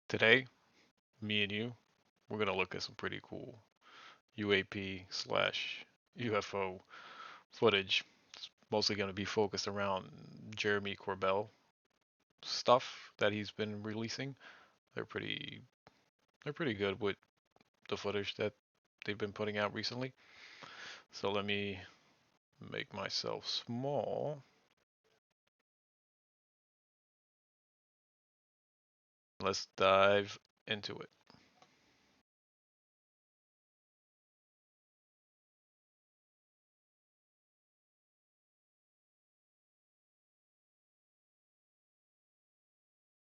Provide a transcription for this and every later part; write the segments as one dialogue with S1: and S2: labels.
S1: Today, me and you, we're gonna look at some pretty cool UAP slash UFO footage. It's mostly gonna be focused around Jeremy Corbell stuff that he's been releasing. They're pretty they're pretty good with the footage that they've been putting out recently. So let me make myself small. Let's dive into it.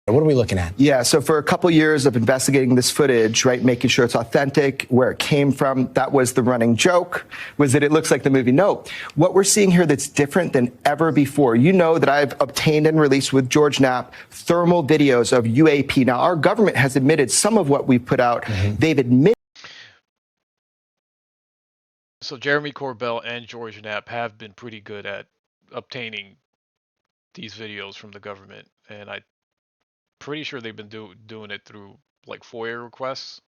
S2: What are we looking at?
S3: Yeah, so for a couple years of investigating this footage, right, making sure it's authentic, where it came from, that was the running joke, was that it looks like the movie. No, what we're seeing here that's different than ever before, you know that I've obtained and released with George Knapp thermal videos of UAP. Now, our government has admitted some of what we've put out. They've admitted.
S1: So Jeremy Corbell and George Knapp have been pretty good at obtaining these videos from the government, and I'm pretty sure they've been doing it through like FOIA requests.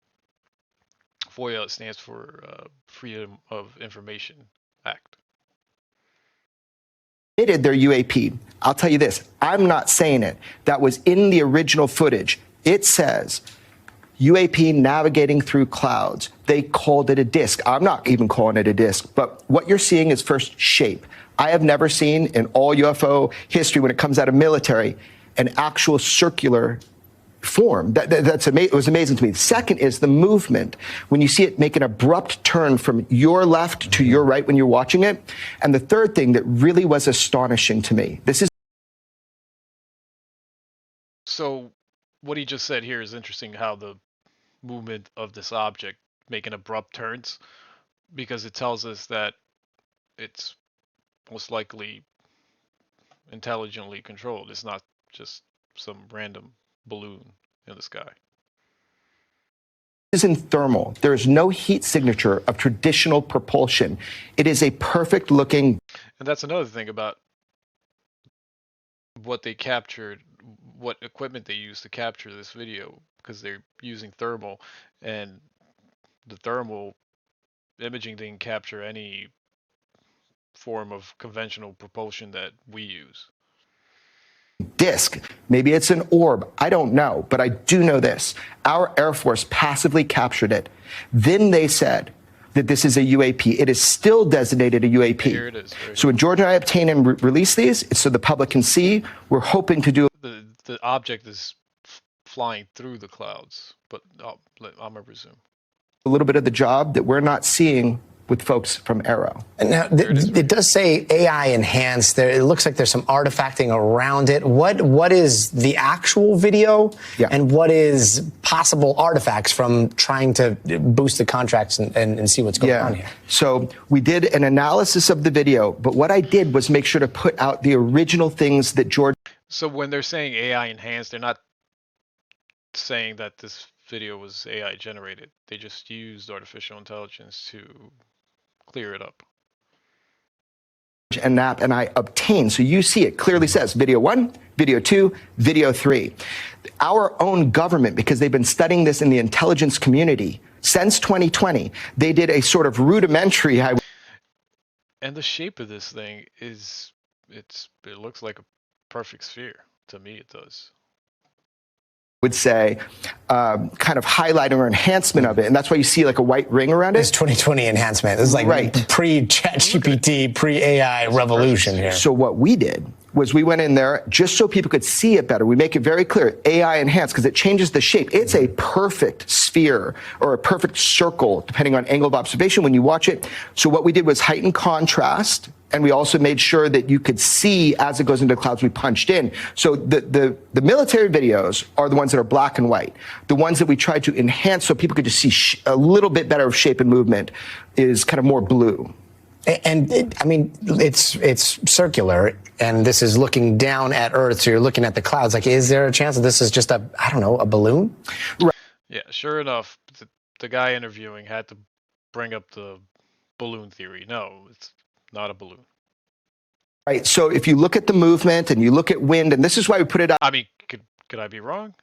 S1: FOIA stands for Freedom of Information Act.
S3: Admitted their UAP. I'll tell you this, I'm not saying it. That was in the original footage. It says UAP navigating through clouds. They called it a disc. I'm not even calling it a disc, but what you're seeing is first shape. I have never seen in all UFO history, when it comes out of military, an actual circular form. It was amazing to me. The second is the movement. When you see it make an abrupt turn from your left to your right when you're watching it. And the third thing that really was astonishing to me, this is.
S1: So what he just said here is interesting, how the movement of this object making abrupt turns, because it tells us that it's most likely intelligently controlled. It's not just some random balloon in the sky.
S3: Is in thermal. There is no heat signature of traditional propulsion. It is a perfect looking.
S1: And that's another thing about what they captured, what equipment they used to capture this video, because they're using thermal, and the thermal imaging didn't capture any form of conventional propulsion that we use.
S3: Disc. Maybe it's an orb. I don't know, but I do know this. Our Air Force passively captured it. Then they said that this is a UAP. It is still designated a UAP.
S1: Here it is.
S3: So when George and I obtain and release these, it's so the public can see. We're hoping to do.
S1: The object is flying through the clouds, but I'm gonna resume.
S3: A little bit of the job that we're not seeing with folks from Arrow.
S2: Now, it does say AI enhanced. There, it looks like there's some artifacting around it. What is the actual video, and what is possible artifacts from trying to boost the contracts and see what's going on here?
S3: So we did an analysis of the video, but what I did was make sure to put out the original things that George.
S1: So when they're saying AI enhanced, they're not saying that this video was AI generated. They just used artificial intelligence to clear it up.
S3: And Knapp and I obtained. So you see it clearly says video 1, video 2, video 3. Our own government, because they've been studying this in the intelligence community since 2020, they did a sort of rudimentary.
S1: And the shape of this thing is, it looks like a perfect sphere. To me, it does.
S3: Would say kind of highlighting or enhancement of it, and that's why you see like a white ring around it.
S2: It's 2020 enhancement. This is like pre-ChatGPT, pre-AI revolution here.
S3: So what we did was we went in there just so people could see it better. We make it very clear, AI enhanced, because it changes the shape. It's a perfect sphere or a perfect circle, depending on angle of observation when you watch it. So what we did was heighten contrast, and we also made sure that you could see as it goes into the clouds. We punched in. So the military videos are the ones that are black and white. The ones that we tried to enhance so people could just see a little bit better of shape and movement is kind of more blue.
S2: And I mean, it's circular, and this is looking down at Earth, so you're looking at the clouds. Like, is there a chance that this is just a balloon?
S3: Right.
S1: Yeah, sure enough, the guy interviewing had to bring up the balloon theory. No, it's not a balloon.
S3: Right. So if you look at the movement and you look at wind, and this is why we put it out.
S1: I mean, could I be wrong?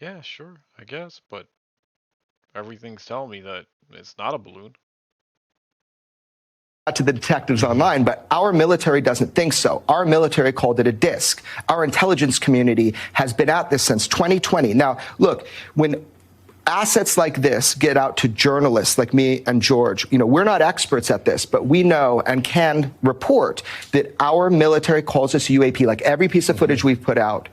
S1: Yeah, sure, I guess, but everything's telling me that it's not a balloon.
S3: To the detectives online, but our military doesn't think so. Our military called it a disc. Our intelligence community has been at this since 2020. Now, look, when assets like this get out to journalists like me and George, we're not experts at this, but we know and can report that our military calls this UAP, like every piece of footage we've put out.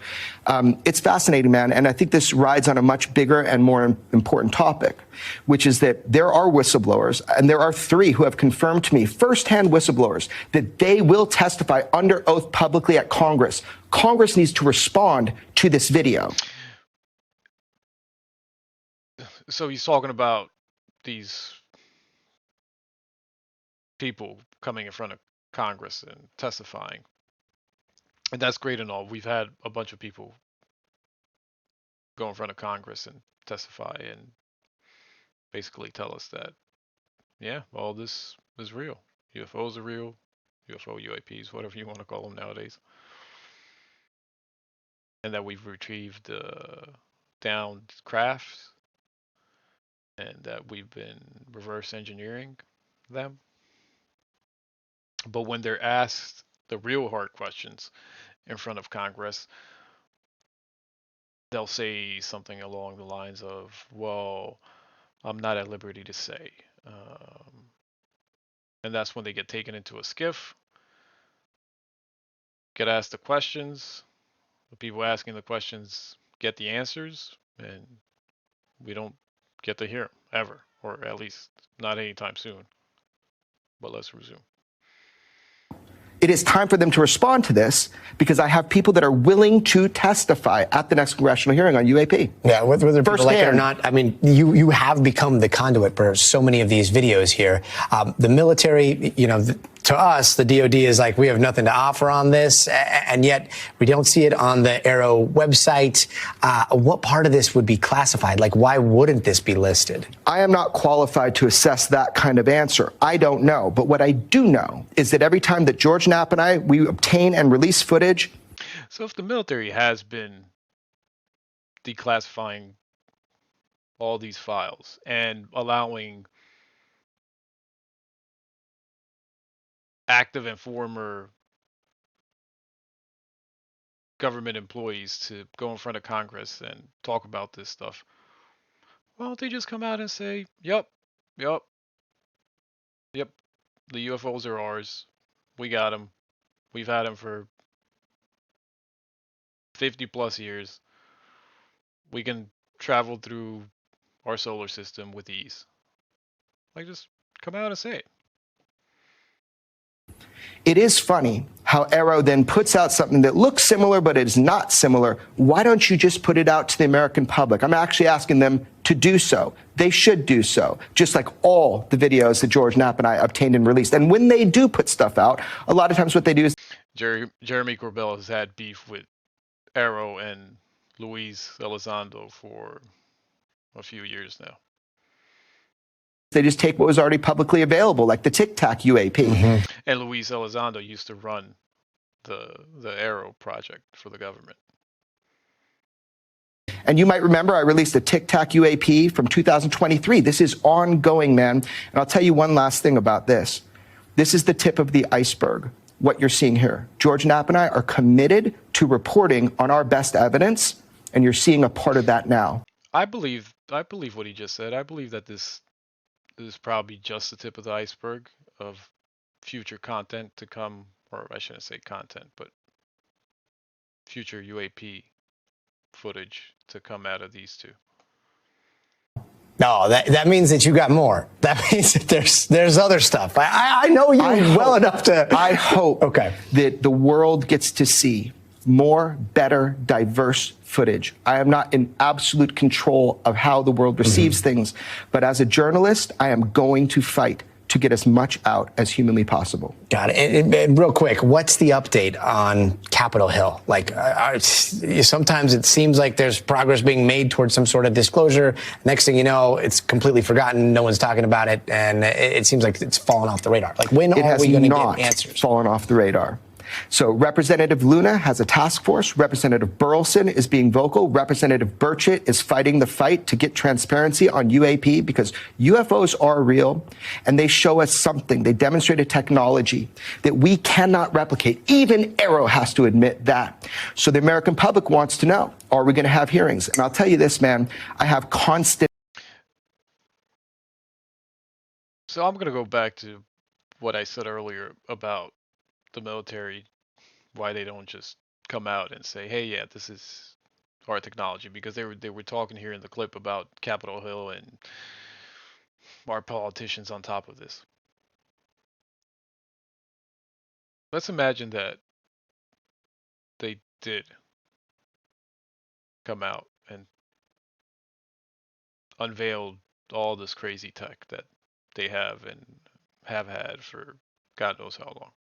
S3: It's fascinating, man. And I think this rides on a much bigger and more important topic, which is that there are whistleblowers, and there are 3 who have confirmed to me, firsthand whistleblowers, that they will testify under oath publicly at Congress. Congress needs to respond to this video.
S1: So he's talking about these people coming in front of Congress and testifying. And that's great and all. We've had a bunch of people go in front of Congress and testify and basically tell us that, yeah, all this is real. UFOs are real. UFO, UAPs, whatever you want to call them nowadays. And that we've retrieved downed craft, and that we've been reverse engineering them. But when they're asked the real hard questions in front of Congress, they'll say something along the lines of, well, I'm not at liberty to say. And that's when they get taken into a skiff, get asked the questions, the people asking the questions get the answers, and we don't get to hear them ever, or at least not anytime soon. But let's resume.
S3: It is time for them to respond to this, because I have people that are willing to testify at the next congressional hearing on UAP.
S2: Yeah, whether people like it or not, I mean, you have become the conduit for so many of these videos here. The military, to us, the DOD is like, we have nothing to offer on this, and yet we don't see it on the Arrow website. What part of this would be classified? Like, why wouldn't this be listed?
S3: I am not qualified to assess that kind of answer. I don't know. But what I do know is that every time that George Knapp and we obtain and release footage.
S1: So if the military has been declassifying all these files and allowing active and former government employees to go in front of Congress and talk about this stuff, why don't they just come out and say, yep, the UFOs are ours. We got them. We've had them for 50 plus years. We can travel through our solar system with ease. Like, just come out and say it.
S3: It is funny how Arrow then puts out something that looks similar, but is not similar. Why don't you just put it out to the American public? I'm actually asking them to do so. They should do so, just like all the videos that George Knapp and I obtained and released. And when they do put stuff out, a lot of times what they do is...
S1: Jeremy Corbell has had beef with Arrow and Luis Elizondo for a few years now.
S3: They just take what was already publicly available, like the Tic Tac UAP.
S2: Mm-hmm.
S1: And Luis Elizondo used to run the Arrow project for the government.
S3: And you might remember I released a Tic Tac UAP from 2023. This is ongoing, man. And I'll tell you one last thing about this. This is the tip of the iceberg, what you're seeing here. George Knapp and I are committed to reporting on our best evidence, and you're seeing a part of that now.
S1: I believe what he just said. I believe that this is probably just the tip of the iceberg of future content to come, or I shouldn't say content, but future UAP footage to come out of these two.
S2: No, that means that you got more. That means that there's other stuff. I know you well enough to...
S3: I hope that the world gets to see more, better, diverse footage. I am not in absolute control of how the world receives things, but as a journalist, I am going to fight to get as much out as humanly possible.
S2: Got it. And real quick, what's the update on Capitol Hill? Like, sometimes it seems like there's progress being made towards some sort of disclosure. Next thing you know, it's completely forgotten. No one's talking about it, and it seems like it's fallen off the radar. Like, when are we going to get answers?
S3: Fallen off the radar. So Representative Luna has a task force. Representative Burleson is being vocal. Representative Burchett is fighting the fight to get transparency on UAP because UFOs are real and they show us something. They demonstrate a technology that we cannot replicate. Even Arrow has to admit that. So the American public wants to know, are we going to have hearings? And I'll tell you this, man, I have constant.
S1: So I'm going to go back to what I said earlier about the military, why they don't just come out and say, hey, yeah, this is our technology, because they were talking here in the clip about Capitol Hill and our politicians on top of this. Let's imagine that they did come out and unveiled all this crazy tech that they have and have had for God knows how long.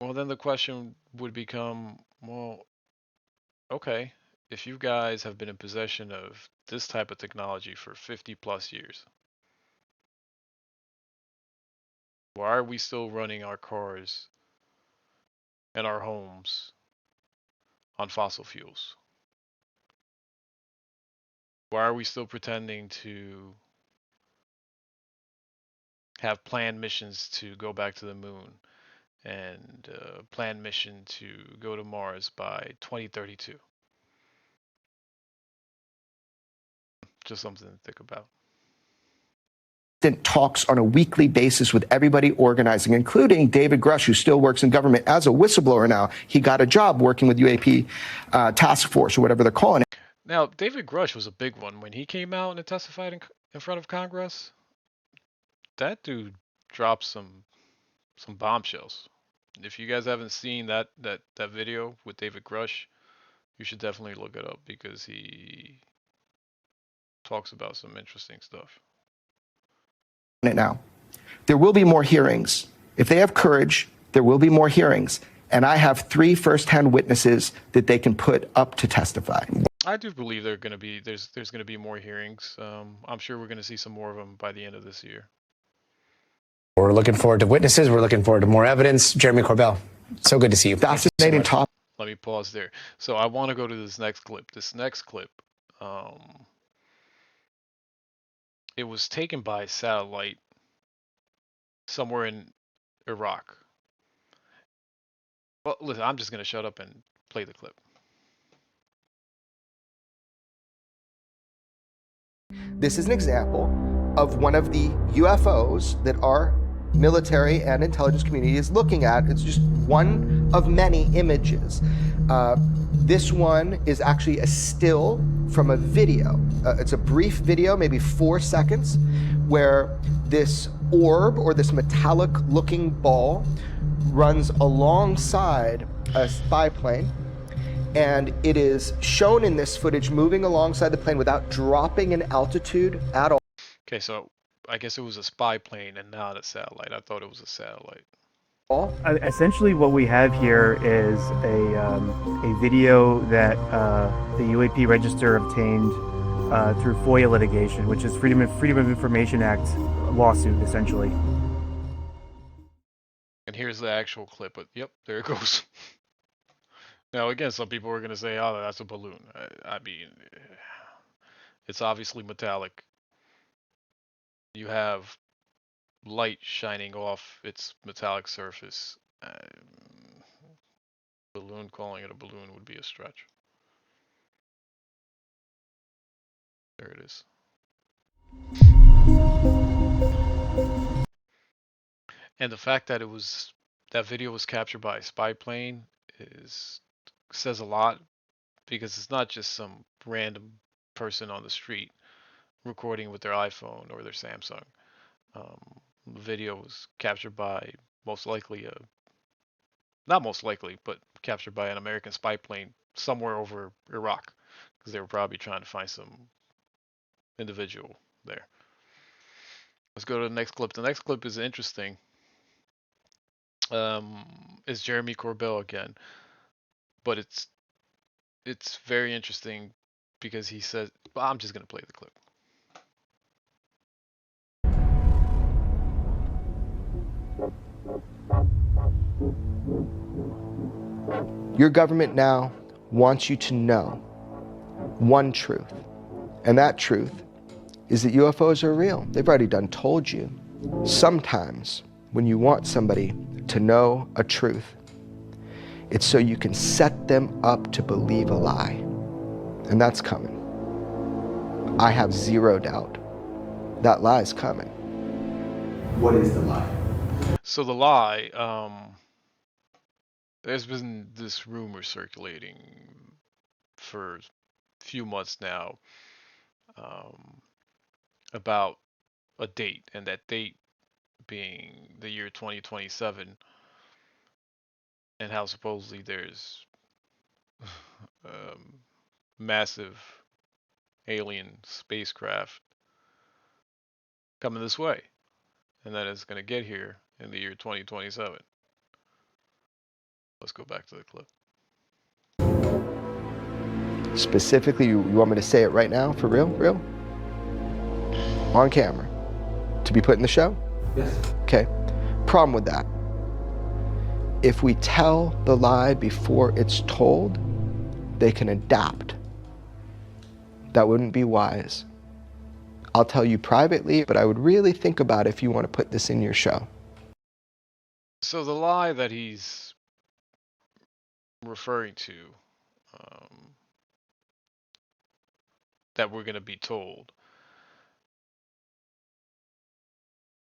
S1: Well, then the question would become, well, okay, if you guys have been in possession of this type of technology for 50 plus years, why are we still running our cars and our homes on fossil fuels? Why are we still pretending to have planned missions to go back to the moon and planned mission to go to Mars by 2032? Just something to think about.
S3: Talks on a weekly basis with everybody organizing, including David Grush, who still works in government as a whistleblower now. He got a job working with UAP task force or whatever they're calling it.
S1: Now, David Grush was a big one. When he came out and testified in front of Congress, that dude dropped some bombshells. If you guys haven't seen that video with David Grush, you should definitely look it up because he talks about some interesting stuff.
S3: Now, there will be more hearings. If they have courage, there will be more hearings. And I have 3 first-hand witnesses that they can put up to testify.
S1: I do believe there's going to be more hearings. I'm sure we're going to see some more of them by the end of this year.
S2: We're looking forward to witnesses. We're looking forward to more evidence. Jeremy Corbell, so good to see you.
S3: Fascinating topic.
S1: Let me pause there. So I want to go to this next clip. It was taken by satellite somewhere in Iraq. Well, listen, I'm just going to shut up and play the clip.
S3: This is an example of one of the UFOs that our military and intelligence community is looking at. It's just one of many images. This one is actually a still from a video. It's a brief video, maybe 4 seconds, where this orb or this metallic looking ball runs alongside a spy plane. And it is shown in this footage moving alongside the plane without dropping in altitude at all.
S1: Okay, so I guess it was a spy plane and not a satellite. I thought it was a satellite.
S4: Essentially, what we have here is a video that the UAP Register obtained through FOIA litigation, which is Freedom of Information Act lawsuit, essentially.
S1: And here's the actual clip. But yep, there it goes. Now, again, some people are going to say, oh, that's a balloon. I mean, it's obviously metallic. You have light shining off its metallic surface. Balloon, calling it a balloon would be a stretch. There it is. And the fact that that video was captured by a spy plane says a lot, because it's not just some random person on the street recording with their iPhone or their Samsung. The video was captured by not most likely, but captured by an American spy plane somewhere over Iraq, because they were probably trying to find some individual there. Let's go to the next clip. The next clip is interesting. It's Jeremy Corbell again, but it's very interesting because he says, well, I'm just going to play the clip.
S3: Your government now wants you to know one truth, and that truth is that UFOs are real. They've already done told you. Sometimes when you want somebody to know a truth, it's so you can set them up to believe a lie. And that's coming. I have zero doubt that lie is coming. What is the lie?
S1: So the lie, there's been this rumor circulating for a few months now, about a date, and that date being the year 2027, and how supposedly there's massive alien spacecraft coming this way, and that it's going to get here in the year 2027. Let's go back to the clip.
S3: Specifically, you want me to say it right now, for real? Real? On camera? To be put in the show?
S5: Yes.
S3: Okay. Problem with that. If we tell the lie before it's told, they can adapt. That wouldn't be wise. I'll tell you privately, but I would really think about if you want to put this in your show.
S1: So the lie that he's referring to, that we're going to be told,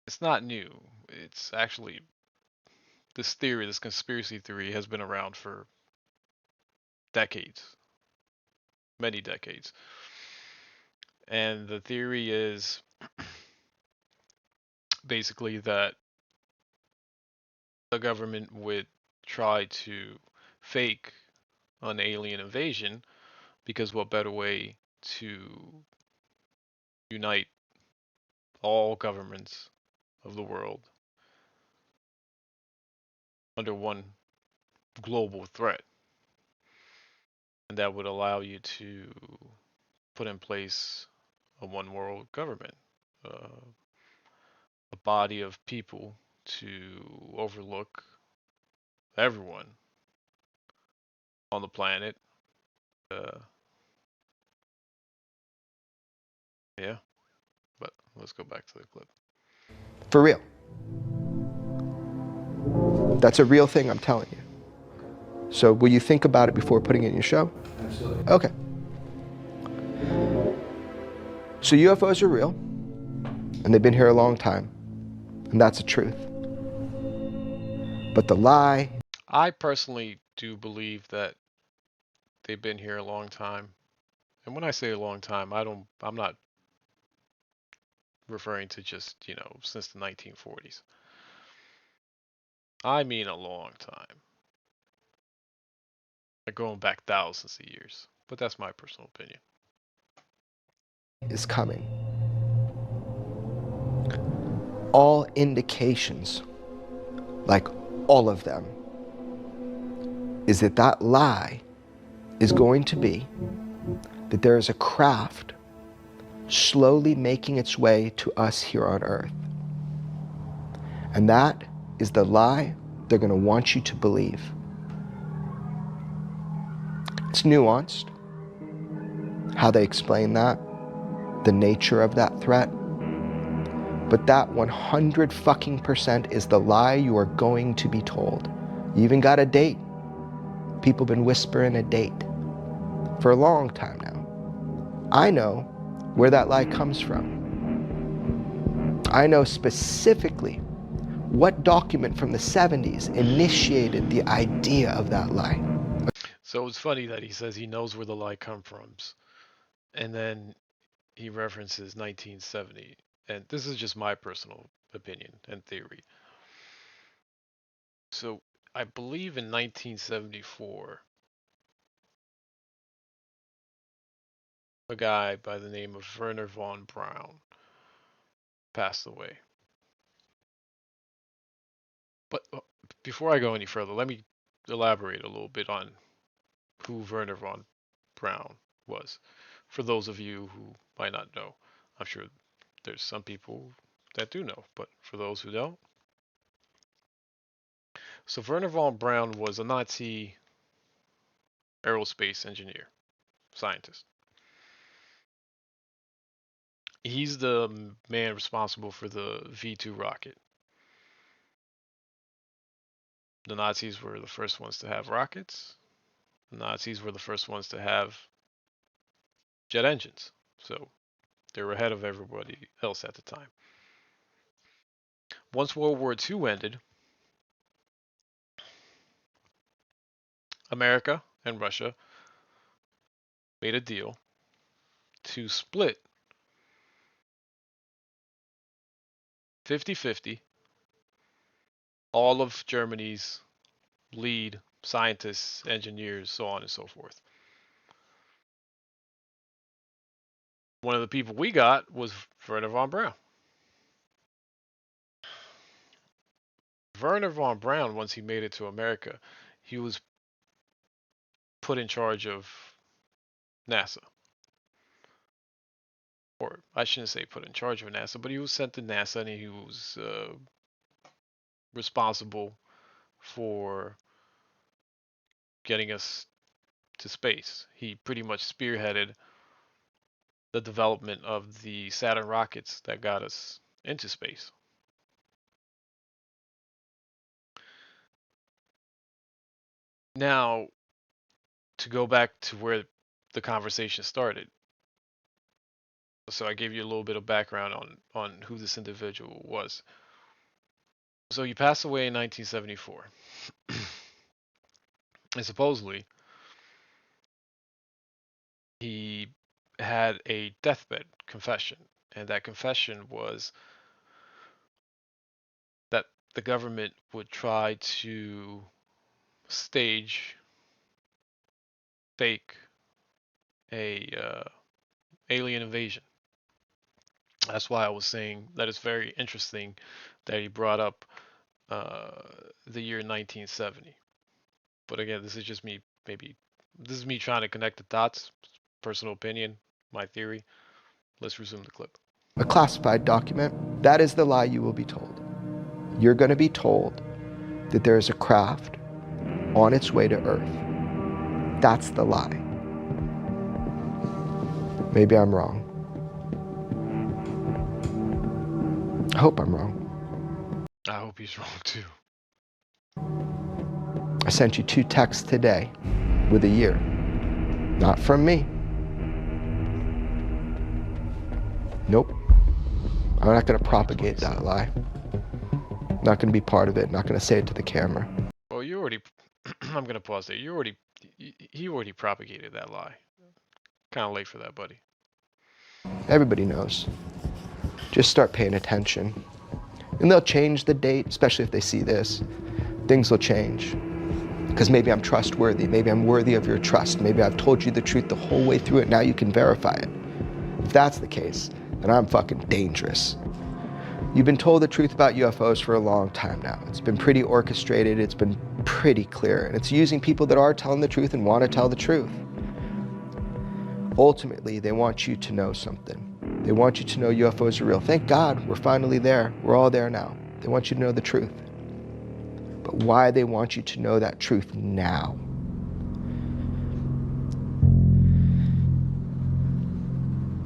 S1: it's not new. It's actually, this theory, this conspiracy theory, has been around for decades, many decades. And the theory is basically that the government would try to fake an alien invasion, because what better way to unite all governments of the world under one global threat, and that would allow you to put in place a one world government, a body of people to overlook everyone on the planet. Yeah, but let's go back to the clip.
S3: For real. That's a real thing, I'm telling you. So will you think about it before putting it in your show?
S5: Absolutely.
S3: Okay. So UFOs are real, and they've been here a long time, and that's the truth. But the lie...
S1: I personally do believe that they've been here a long time. And when I say a long time, I'm not referring to just, since the 1940s. I mean a long time. Like going back thousands of years. But that's my personal opinion.
S3: is coming. All indications, like all of them, is that that lie is going to be that there is a craft slowly making its way to us here on Earth. And that is the lie they're going to want you to believe. It's nuanced, how they explain that, the nature of that threat. But that 100% is the lie you are going to be told. You even got a date. People have been whispering a date for a long time now. I know where that lie comes from. I know specifically what document from the 70s initiated the idea of that lie.
S1: So it's funny that he says he knows where the lie comes from. And then he references 1970. And this is just my personal opinion and theory. So I believe in 1974, a guy by the name of Werner von Braun passed away. But before I go any further, let me elaborate a little bit on who Werner von Braun was. For those of you who might not know, I'm sure there's some people that do know, but for those who don't. So Werner von Braun was a Nazi aerospace engineer, scientist. He's the man responsible for the V2 rocket. The Nazis were the first ones to have rockets. The Nazis were the first ones to have jet engines. So they were ahead of everybody else at the time. Once World War II ended, America and Russia made a deal to split 50-50 all of Germany's lead scientists, engineers, so on and so forth. One of the people we got was Werner von Braun. Werner von Braun, once he made it to America, he was put in charge of NASA. Or I shouldn't say put in charge of NASA, but he was sent to NASA and he was responsible for getting us to space. He pretty much spearheaded the development of the Saturn rockets that got us into space. Now, to go back to where the conversation started. So I gave you a little bit of background on who this individual was. So he passed away in 1974. And supposedly, he had a deathbed confession. And that confession was that the government would try to stage, fake a alien invasion. That's why I was saying that it's very interesting that he brought up the year 1970. But again, this is just me, this is me trying to connect the dots. Personal opinion, my theory. Let's resume the clip.
S3: A classified document, that is the lie you will be told. You're going to be told that there is a craft on its way to Earth. That's the lie. Maybe I'm wrong. I hope I'm wrong.
S1: I hope he's wrong too.
S3: I sent you 2 texts today with a year. Not from me. Nope. I'm not going to propagate that lie. Not going to be part of it. Not going to say it to the camera.
S1: Well, you already. I'm going to pause there. He already propagated that lie. Kind of late for that, buddy.
S3: Everybody knows. Just start paying attention. And they'll change the date, especially if they see this. Things will change. Because maybe I'm trustworthy. Maybe I'm worthy of your trust. Maybe I've told you the truth the whole way through it. Now you can verify it. If that's the case, then I'm fucking dangerous. You've been told the truth about UFOs for a long time now. It's been pretty orchestrated. It's been pretty clear. And it's using people that are telling the truth and want to tell the truth. Ultimately, they want you to know something. They want you to know UFOs are real. Thank God we're finally there. We're all there now. They want you to know the truth. But why they want you to know that truth now?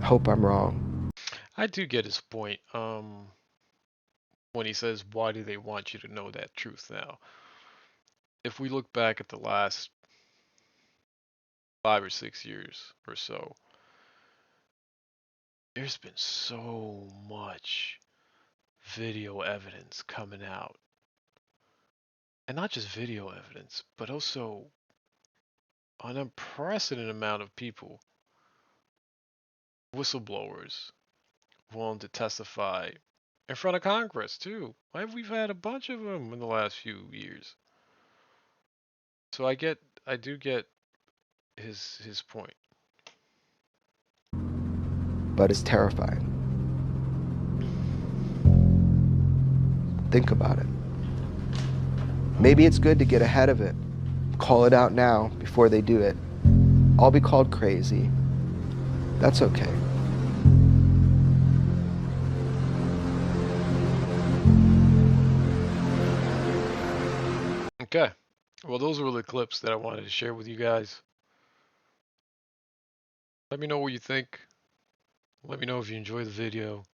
S3: Hope I'm wrong.
S1: I do get his point. When he says, why do they want you to know that truth now? If we look back at the last 5 or 6 years or so, there's been so much video evidence coming out. And not just video evidence, but also an unprecedented amount of people, whistleblowers, willing to testify in front of Congress too. We've had a bunch of them in the last few years. So I do get his point.
S3: But it's terrifying. Think about it. Maybe it's good to get ahead of it. Call it out now before they do it. I'll be called crazy. That's okay.
S1: Okay. Well, those were the clips that I wanted to share with you guys. Let me know what you think. Let me know if you enjoyed the video.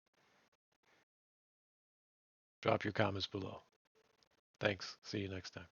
S1: Drop your comments below. Thanks. See you next time.